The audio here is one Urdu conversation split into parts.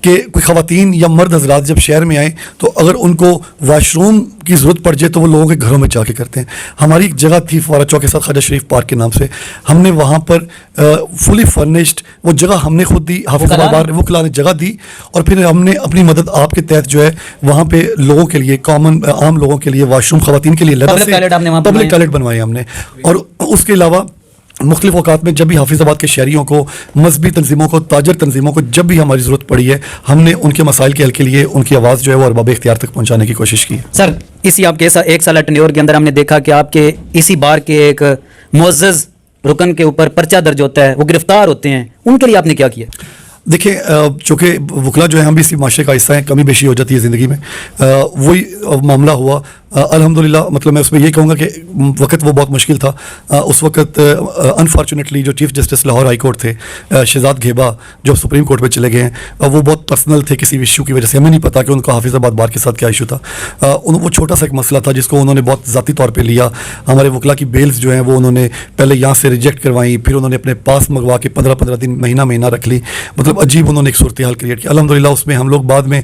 کہ کوئی خواتین یا مرد حضرات جب شہر میں آئیں تو اگر ان کو واش روم کی ضرورت پڑ جائے تو وہ لوگوں کے گھروں میں جا کے کرتے ہیں. ہماری ایک جگہ تھی فوارہ چوک کے ساتھ خواجہ شریف پارک کے نام سے, ہم نے وہاں پر فلی فرنشڈ وہ جگہ ہم نے خود دی, حافظ آباد وکلا نے جگہ دی, اور پھر ہم نے اپنی مدد آپ کے تحت جو ہے وہاں پہ لوگوں کے لیے کامن عام لوگوں کے لیے واش روم خواتین کے لیے پبلک ٹوائلٹ بنوائے ہم نے. اور اس کے علاوہ مختلف اوقات میں جب بھی حافظ آباد کے شہریوں کو, مذہبی تنظیموں کو, تاجر تنظیموں کو جب بھی ہماری ضرورت پڑی ہے, ہم نے ان کے مسائل کے حل کے لیے ان کی آواز جو ہے وہ ارباب اختیار تک پہنچانے کی کوشش کی ہے. سر اسی آپ کے ایک سالہ ٹینیور کے اندر ہم نے دیکھا کہ آپ کے اسی بار کے ایک معزز رکن کے اوپر پرچہ درج ہوتا ہے, وہ گرفتار ہوتے ہیں, ان کے لیے آپ نے کیا کیا؟ دیکھیں چونکہ وکلا جو ہے ہم بھی اسی معاشرے کا حصہ ہیں, کمی بیشی ہو جاتی ہے زندگی میں, وہی معاملہ ہوا. الحمدللہ مطلب میں اس میں یہ کہوں گا کہ وقت وہ بہت مشکل تھا. اس وقت انفارچونیٹلی جو chief justice Lahore high court تھے شہزاد گھیبا, جو سپریم کورٹ میں چلے گئے ہیں, وہ بہت پرسنل تھے کسی ایشو کی وجہ سے. ہمیں نہیں پتا کہ ان کا حافظ آباد بار کے ساتھ کیا ایشو تھا. وہ چھوٹا سا ایک مسئلہ تھا جس کو انہوں نے بہت ذاتی طور پہ لیا. ہمارے وکلا کی بیلز جو ہیں وہ انہوں نے پہلے یہاں سے ریجیکٹ کروائیں, پھر انہوں نے اپنے پاس منگوا کے 15 دن مہینہ رکھ لی. مطلب عجیب انہوں نے ایک صورتحال کریٹ کی. الحمدللہ اس میں ہم لوگ بعد میں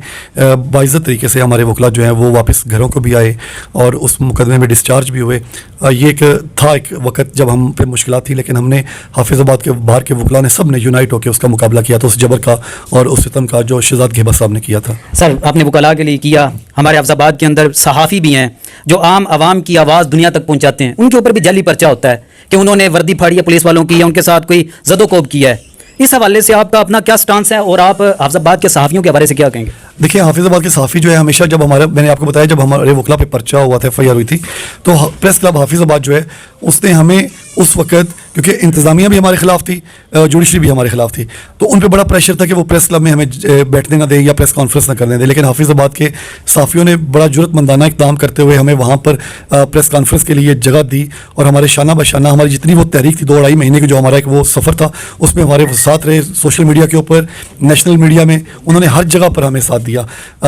باعزت طریقے سے ہمارے وکلا جو ہیں وہ واپس گھروں کو بھی آئے اور اس مقدمے میں ڈسچارج بھی ہوئے. یہ ایک تھا ایک وقت جب ہم پہ مشکلات تھی, لیکن ہم نے حافظ آباد کے باہر کے وکلا نے سب نے یونائٹ ہو کے اس کا مقابلہ کیا تھا, اس جبر کا اور اس ستم کا جو شہزاد گھیبا صاحب نے کیا تھا. سر آپ نے وکلاء کے لیے کیا, ہمارے حافظ آباد کے اندر صحافی بھی ہیں جو عام عوام کی آواز دنیا تک پہنچاتے ہیں, ان کے اوپر بھی جعلی پرچہ ہوتا ہے کہ انہوں نے وردی پھاڑی ہے پولیس والوں کی یا ان کے ساتھ کوئی زد و کوب کیا ہے. اس حوالے سے آپ کا اپنا کیا سٹانس ہے اور آپ حافظ آباد کے صحافیوں کے بارے سے کیا کہیں گے؟ دیکھیں حافظ آباد کے صحافی جو ہے ہمیشہ جب میں نے آپ کو بتایا جب ہمارے وکلا پہ پرچہ ہوا تھا, FIR ہوئی تھی, تو پریس کلب حافظ آباد جو ہے اس نے ہمیں اس وقت, کیونکہ انتظامیہ بھی ہمارے خلاف تھی, جوڈیشری بھی ہمارے خلاف تھی, تو ان پہ بڑا پریشر تھا کہ وہ پریس کلب میں ہمیں بیٹھنے نہ دیں یا پریس کانفرنس نہ کرنے دیں. لیکن حافظ آباد کے صحافیوں نے بڑا جرأت مندانہ اقدام کرتے ہوئے ہمیں وہاں پر پریس کانفرنس کے لیے جگہ دی, اور ہمارے شانہ بشانہ ہماری جتنی وہ تحریک تھی 2-2.5 مہینے کی جو ہمارا ایک وہ سفر تھا, اس میں ہمارے ساتھ رہے. سوشل میڈیا کے اوپر, نیشنل میڈیا میں انہوں نے ہر جگہ پر ہمیں ساتھ دیا.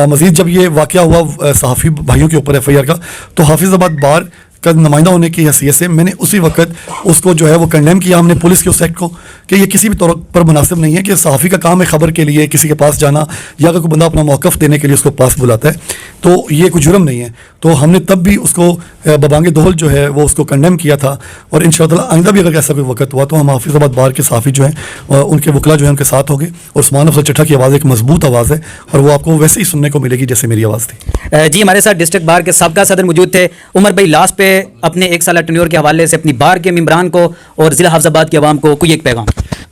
مزید جب یہ واقعہ ہوا صحافی بھائیوں کے اوپر FIR کا, تو حافظ آباد بار کا نمائندہ ہونے کی حیثیت سے میں نے اسی وقت اس کو جو ہے وہ کنڈیم کیا ہم نے پولیس کے اس ایکٹ کو, کہ یہ کسی بھی طور پر مناسب نہیں ہے کہ صحافی کا کام ہے خبر کے لیے کسی کے پاس جانا, یا اگر کوئی بندہ اپنا موقف دینے کے لیے اس کو پاس بلاتا ہے تو یہ کوئی جرم نہیں ہے. تو ہم نے تب بھی اس کو ببانگ دہل جو ہے وہ اس کو کنڈیم کیا تھا, اور ان شاء اللہ آئندہ بھی اگر ایسا کوئی وقت ہوا تو ہم حافظ آباد بار کے صحافی جو ہیں ان کے وکلا جو ہیں ان کے ساتھ ہو گئے. اور عثمان افضل چٹھا کی آواز ایک مضبوط آواز ہے, اور وہ آپ کو ویسے ہی سننے کو ملے گی جیسے میری آواز تھی. جی ہمارے ساتھ ڈسٹرکٹ بار کے سابقہ صدر موجود تھے عمر بھائی. لاسٹ پہ اپنے ایک سالہ ٹینیور کے حوالے سے اپنی بار کے ممبران کو اور ضلع حافظ آباد کے عوام کو کوئی ایک پیغام.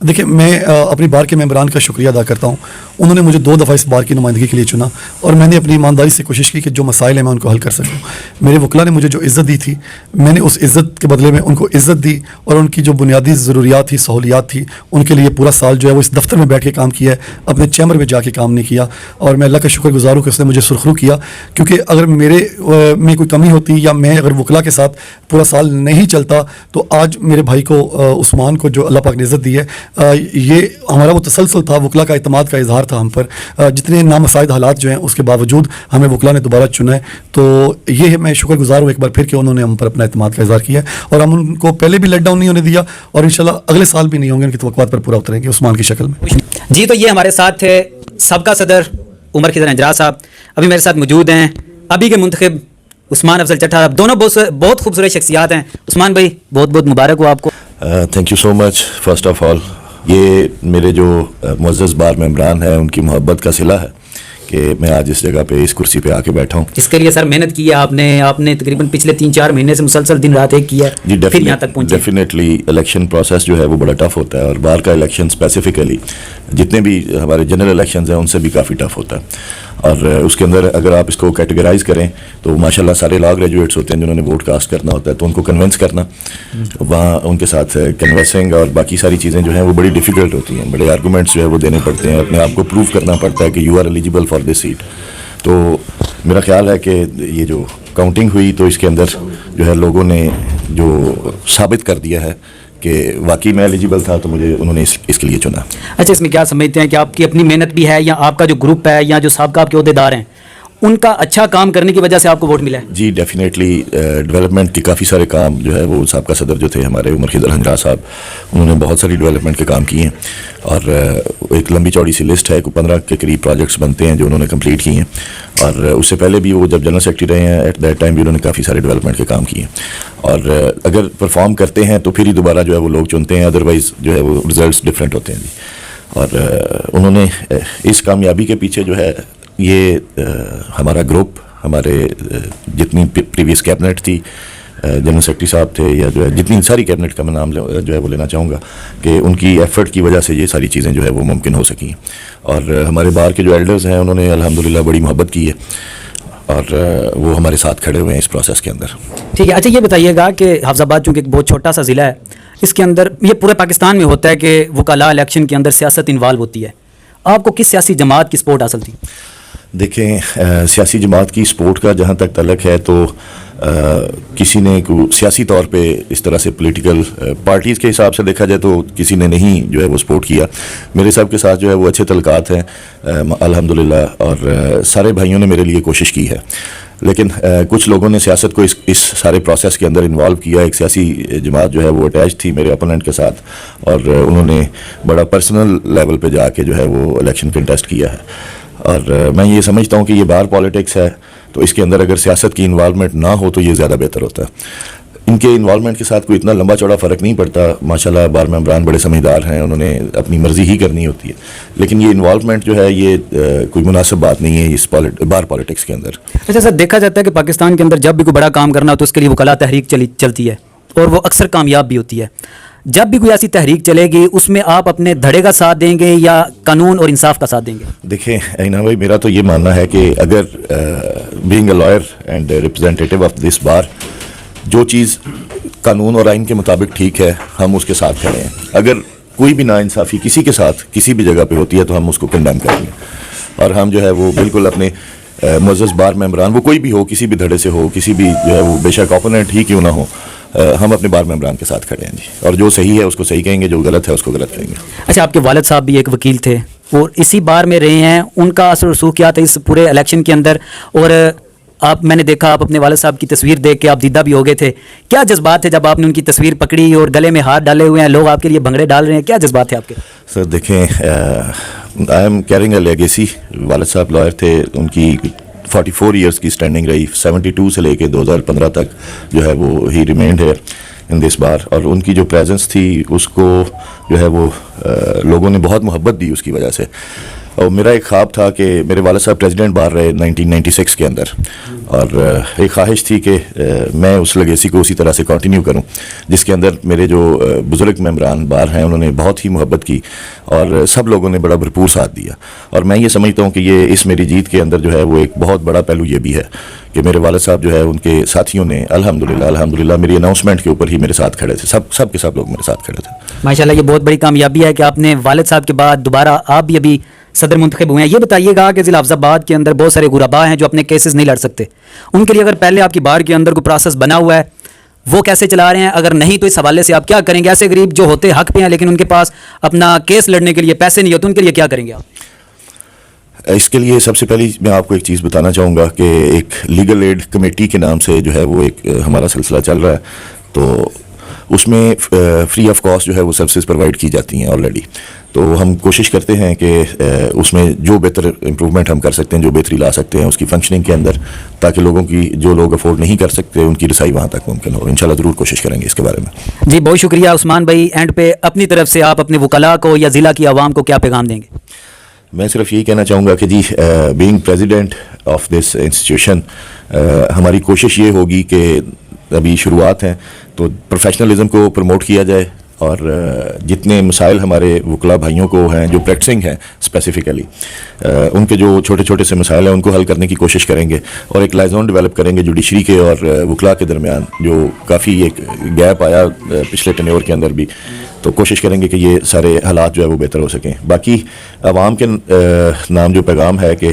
دیکھیں میں اپنی بار کے ممبران کا شکریہ ادا کرتا ہوں. انہوں نے مجھے 2 دفعہ اس بار کی نمائندگی کے لیے چنا, اور میں نے اپنی ایمانداری سے کوشش کی کہ جو مسائل ہیں میں ان کو حل کر سکوں. میرے وکلا نے مجھے جو عزت دی تھی, میں نے اس عزت کے بدلے میں ان کو عزت دی, اور ان کی جو بنیادی ضروریات تھی, سہولیات تھی, ان کے لیے پورا سال جو ہے وہ اس دفتر میں بیٹھ کے کام کیا ہے, اپنے چیمبر میں جا کے کام نہیں کیا. اور میں اللہ کا شکر گزار ہوں کہ اس نے مجھے سرخرو کیا, کیونکہ اگر میرے میں کوئی کمی ہوتی یا میں اگر وکلا کے ساتھ پورا سال نہیں چلتا تو آج میرے بھائی کو عثمان کو جو اللہ پاک نے عزت دی ہے, یہ ہمارا وہ تسلسل تھا, وکلا کا اعتماد کا اظہار تھا ہم پر. جتنے نامساعد حالات جو ہیں اس کے باوجود ہمیں وکلا نے دوبارہ چنا ہے, تو یہ میں شکر گزار ہوں ایک بار پھر کہ انہوں نے ہم پر اپنا اعتماد کا اظہار کیا ہے, اور ہم ان کو پہلے بھی لیٹ ڈاؤن نہیں ہونے دیا, اور انشاءاللہ اگلے سال بھی نہیں ہوں گے, ان کی توقعات پر پورا اتریں گے عثمان کی شکل میں. جی تو یہ ہمارے ساتھ تھے سابقہ صدر عمر خضر انجرا صاحب, ابھی میرے ساتھ موجود ہیں ابھی کے منتخب عثمان افضل چٹھا. دونوں بہت خوبصورت شخصیات ہیں. عثمان بھائی بہت بہت مبارک ہو آپ کو. Thank you so much. First of all یہ میرے جو معزز بار ممبران ہیں ان کی محبت کا صلہ ہے کہ میں آج اس جگہ پہ اس کرسی پہ آ کے بیٹھا ہوں. اس کے لیے سر محنت کی ہے آپ نے تقریباً پچھلے 3-4 مہینے سے مسلسل دن رات ایک کیا ہے, جی پھر یہاں تک پہنچے. ڈیفینیٹلی الیکشن پروسیس جو ہے وہ بڑا ٹف ہوتا ہے, اور بار کا الیکشن اسپیسیفکلی جتنے بھی ہمارے جنرل الیکشنز ہیں ان سے بھی کافی ٹف ہوتا ہے. اور اس کے اندر اگر آپ اس کو کیٹیگرائز کریں تو ماشاءاللہ سارے لا گریجویٹس ہوتے ہیں جنہوں نے ووٹ کاسٹ کرنا ہوتا ہے, تو ان کو کنونس کرنا, وہاں ان کے ساتھ کنوینسنگ اور باقی ساری چیزیں جو ہیں وہ بڑی ڈیفیکلٹ ہوتی ہیں. بڑے آرگومنٹس جو ہے وہ دینے پڑتے ہیں, اپنے آپ کو پروو کرنا پڑتا ہے کہ you are eligible for this seat. تو میرا خیال ہے کہ یہ جو کاؤنٹنگ ہوئی تو اس کے اندر جو ہے لوگوں نے جو ثابت کر دیا ہے کہ واقعی میں ایلیجیبل تھا, تو مجھے انہوں نے اس کے لیے چنا. اچھا اس میں کیا سمجھتے ہیں کہ آپ کی اپنی محنت بھی ہے, یا آپ کا جو گروپ ہے یا جو سابقہ آپ کے عہدیدار ہیں ان کا اچھا کام کرنے کی وجہ سے آپ کو ووٹ ملا ہے؟ جی ڈیفینیٹلی ڈیولپمنٹ کے کافی سارے کام جو ہے وہ سابقہ صدر جو تھے ہمارے عمر خضر ہنجرا صاحب، انہوں نے بہت ساری ڈیولپمنٹ کے کام کیے ہیں، اور ایک لمبی چوڑی سی لسٹ ہے، 15 کے قریب پروجیکٹس بنتے ہیں جو انہوں نے کمپلیٹ کیے ہیں، اور اس سے پہلے بھی وہ جب جنرل سیکرٹری رہے ہیں ایٹ دیٹ ٹائم بھی انہوں نے کافی سارے ڈیولپمنٹ کے کام کیے ہیں، اور اگر پرفارم کرتے ہیں تو پھر ہی دوبارہ جو ہے وہ لوگ چنتے ہیں، ادروائز جو ہے وہ رزلٹس ڈفرینٹ ہوتے ہیں جی۔ اور انہوں نے اس کامیابی کے پیچھے جو ہے یہ ہمارا گروپ، ہمارے جتنی پریویس کیبنٹ تھی، جنرل سیکرٹری صاحب تھے، یا جو ہے جتنی ساری کیبنٹ کا میں نام جو ہے وہ لینا چاہوں گا کہ ان کی ایفرٹ کی وجہ سے یہ ساری چیزیں جو ہے وہ ممکن ہو سکیں، اور ہمارے بار کے جو ایلڈرز ہیں انہوں نے الحمدللہ بڑی محبت کی ہے، اور وہ ہمارے ساتھ کھڑے ہوئے ہیں اس پروسیس کے اندر۔ ٹھیک ہے، اچھا یہ بتائیے گا کہ حافظ آباد چونکہ ایک بہت چھوٹا سا ضلع ہے، اس کے اندر یہ پورے پاکستان میں ہوتا ہے کہ وکلاء الیکشن کے اندر سیاست انوالو ہوتی ہے، آپ کو کس سیاسی جماعت کی سپورٹ حاصل تھی؟ دیکھیں سیاسی جماعت کی سپورٹ کا جہاں تک تعلق ہے تو کسی نے سیاسی طور پہ اس طرح سے پولیٹیکل پارٹیز کے حساب سے دیکھا جائے تو کسی نے نہیں جو ہے وہ سپورٹ کیا۔ میرے صاحب کے ساتھ جو ہے وہ اچھے تعلقات ہیں الحمدللہ، اور سارے بھائیوں نے میرے لیے کوشش کی ہے، لیکن کچھ لوگوں نے سیاست کو اس سارے پروسیس کے اندر انوالو کیا۔ ایک سیاسی جماعت جو ہے وہ اٹیچ تھی میرے اپوننٹ کے ساتھ، اور انہوں نے بڑا پرسنل لیول پہ جا کے جو ہے وہ الیکشن کنٹیسٹ کیا ہے، اور میں یہ سمجھتا ہوں کہ یہ بار پالیٹکس ہے تو اس کے اندر اگر سیاست کی انوالومنٹ نہ ہو تو یہ زیادہ بہتر ہوتا ہے۔ ان کے انوالومنٹ کے ساتھ کوئی اتنا لمبا چوڑا فرق نہیں پڑتا، ماشاءاللہ بار ممبران بڑے سمجھدار ہیں، انہوں نے اپنی مرضی ہی کرنی ہوتی ہے، لیکن یہ انوالومنٹ جو ہے یہ کوئی مناسب بات نہیں ہے اس بار پالیٹکس کے اندر۔ اچھا سر، دیکھا جاتا ہے کہ پاکستان کے اندر جب بھی کوئی بڑا کام کرنا ہو تو اس کے لیے وکلاء تحریک چلتی ہے، اور وہ اکثر کامیاب بھی ہوتی ہے۔ جب بھی کوئی ایسی تحریک چلے گی اس میں آپ اپنے دھڑے کا ساتھ دیں گے یا قانون اور انصاف کا ساتھ دیں گے؟ دیکھیں اینا بھائی، میرا تو یہ ماننا ہے کہ اگر being a lawyer and representative of this bar, جو چیز قانون اور آئین کے مطابق ٹھیک ہے ہم اس کے ساتھ کھڑے ہیں۔ اگر کوئی بھی ناانصافی کسی کے ساتھ کسی بھی جگہ پہ ہوتی ہے تو ہم اس کو کنڈیم کریں گے، اور ہم جو ہے وہ بالکل اپنے معزز بار ممبران، وہ کوئی بھی ہو، کسی بھی دھڑے سے ہو، کسی بھی جو ہے وہ بے شک اپوننٹ ہی کیوں نہ ہو، ہم اپنے بار ممبران کے ساتھ کھڑے ہیں جی، اور جو صحیح ہے اس کو صحیح کہیں گے، جو غلط ہے اس کو غلط کہیں گے۔ اچھا، آپ کے والد صاحب بھی ایک وکیل تھے اور اسی بار میں رہے ہیں، ان کا اثر رسوخ کیا تھا اس پورے الیکشن کے اندر؟ اور میں نے دیکھا آپ اپنے والد صاحب کی تصویر دیکھ کے آپ دیدہ بھی ہو گئے تھے، کیا جذبات تھے جب آپ نے ان کی تصویر پکڑی اور گلے میں ہاتھ ڈالے ہوئے ہیں، لوگ آپ کے لیے بھنگڑے ڈال رہے ہیں، کیا جذبات تھے آپ کے؟ سر دیکھیں، I am carrying a legacy. والد صاحب لائر تھے، ان کی 44 ایئرس کی اسٹینڈنگ رہی، 72 سے لے کے 2015 تک جو ہے وہ ہی ریمینڈ ہے ان دس بار، اور ان کی جو پریزنس تھی اس کو جو ہے وہ لوگوں نے بہت محبت دی اس کی وجہ سے۔ اور میرا ایک خواب تھا کہ میرے والد صاحب پریزیڈنٹ بار رہے 1996 کے اندر، اور ایک خواہش تھی کہ میں اس لیگیسی کو اسی طرح سے کنٹینیو کروں، جس کے اندر میرے جو بزرگ ممبران بار ہیں انہوں نے بہت ہی محبت کی، اور سب لوگوں نے بڑا بھرپور ساتھ دیا، اور میں یہ سمجھتا ہوں کہ یہ اس میری جیت کے اندر جو ہے وہ ایک بہت بڑا پہلو یہ بھی ہے کہ میرے والد صاحب جو ہے ان کے ساتھیوں نے الحمدللہ میری اناؤنسمنٹ کے اوپر ہی میرے ساتھ کھڑے تھے، سب کے سب لوگ میرے ساتھ کھڑے تھے۔ ماشاءاللہ یہ بہت بڑی کامیابی ہے کہ آپ نے والد صاحب کے بعد دوبارہ آپ بھی ابھی صدر منتخب ہوئے ہیں۔ یہ بتائیے گا کہ ضلع حفظ آباد کے اندر بہت سارے غرباء ہیں جو اپنے کیسز نہیں لڑ سکتے، ان کے لیے اگر پہلے آپ کی بار کے اندر کوئی پروسیس بنا ہوا ہے وہ کیسے چلا رہے ہیں؟ اگر نہیں تو اس حوالے سے آپ کیا کریں گے؟ ایسے غریب جو ہوتے حق پہ ہیں لیکن ان کے پاس اپنا کیس لڑنے کے لیے پیسے نہیں ہوتے، ان کے لیے کیا کریں گے آپ؟ اس کے لیے سب سے پہلی میں آپ کو ایک چیز بتانا چاہوں گا کہ ایک لیگل ایڈ کمیٹی کے نام سے جو ہے وہ ایک ہمارا سلسلہ چل رہا ہے، تو اس میں فری آف کاسٹ جو ہے وہ سروسز پرووائڈ کی جاتی ہیں آلریڈی، تو ہم کوشش کرتے ہیں کہ اس میں جو بہتر امپروومنٹ ہم کر سکتے ہیں، جو بہتری لا سکتے ہیں اس کی فنکشننگ کے اندر، تاکہ لوگوں کی جو لوگ افورڈ نہیں کر سکتے ان کی رسائی وہاں تک ممکن ہو۔ انشاءاللہ ضرور کوشش کریں گے اس کے بارے میں۔ جی بہت شکریہ عثمان بھائی، اینڈ پہ اپنی طرف سے آپ اپنے وکلاء کو یا ضلع کی عوام کو کیا پیغام دیں گے؟ میں صرف یہی کہنا چاہوں گا کہ جی being president of this institution ہماری کوشش یہ ہوگی کہ ابھی شروعات ہیں تو پروفیشنلزم کو پروموٹ کیا جائے، اور جتنے مسائل ہمارے وکلاء بھائیوں کو ہیں جو پریکٹسنگ ہیں اسپیسیفکلی، ان کے جو چھوٹے چھوٹے سے مسائل ہیں ان کو حل کرنے کی کوشش کریں گے، اور ایک لائزون ڈیولپ کریں گے جوڈیشری کے اور وکلاء کے درمیان، جو کافی ایک گیپ آیا پچھلے ٹینیور کے اندر بھی، تو کوشش کریں گے کہ یہ سارے حالات جو ہے وہ بہتر ہو سکیں۔ باقی عوام کے نام جو پیغام ہے کہ